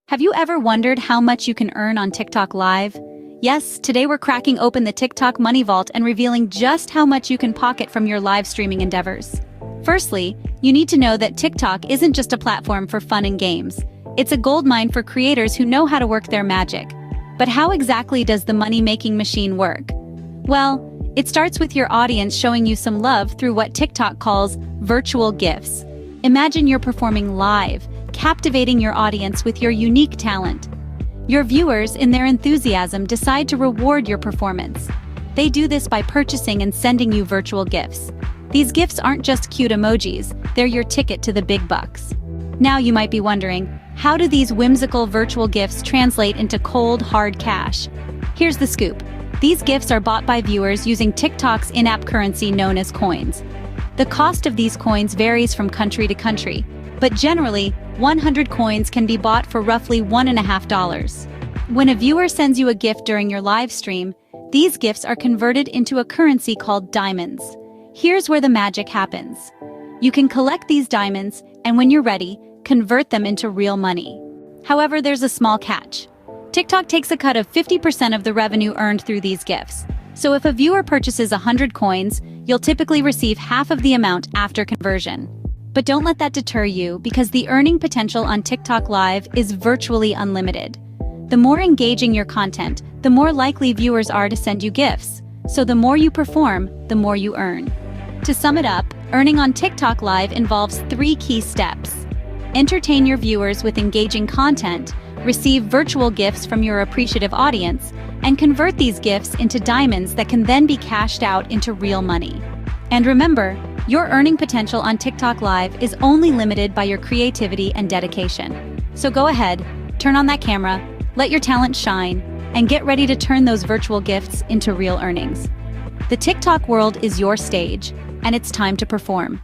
Have you ever wondered how much you can earn on TikTok Live? Yes, today we're cracking open the TikTok Money Vault and revealing just how much you can pocket from your live streaming endeavors. Firstly, you need to know that TikTok isn't just a platform for fun and games. It's a goldmine for creators who know how to work their magic. But how exactly does the money-making machine work? Well, it starts with your audience showing you some love through what TikTok calls virtual gifts. Imagine you're performing live, captivating your audience with your unique talent. Your viewers, in their enthusiasm, decide to reward your performance. They do this by purchasing and sending you virtual gifts. These gifts aren't just cute emojis, they're your ticket to the big bucks. Now you might be wondering, how do these whimsical virtual gifts translate into cold, hard cash? Here's the scoop. These gifts are bought by viewers using TikTok's in-app currency known as coins. The cost of these coins varies from country to country, but generally, 100 coins can be bought for roughly $1.50. When a viewer sends you a gift during your live stream, these gifts are converted into a currency called diamonds. Here's where the magic happens. You can collect these diamonds, and when you're ready, convert them into real money. However, there's a small catch. TikTok takes a cut of 50% of the revenue earned through these gifts. So if a viewer purchases 100 coins, you'll typically receive half of the amount after conversion. But don't let that deter you, because the earning potential on TikTok Live is virtually unlimited. The more engaging your content, the more likely viewers are to send you gifts. So the more you perform, the more you earn. To sum it up, earning on TikTok Live involves 3 key steps. Entertain your viewers with engaging content, receive virtual gifts from your appreciative audience, and convert these gifts into diamonds that can then be cashed out into real money. And remember, your earning potential on TikTok Live is only limited by your creativity and dedication. So go ahead, turn on that camera, let your talent shine, and get ready to turn those virtual gifts into real earnings. The TikTok world is your stage, and it's time to perform.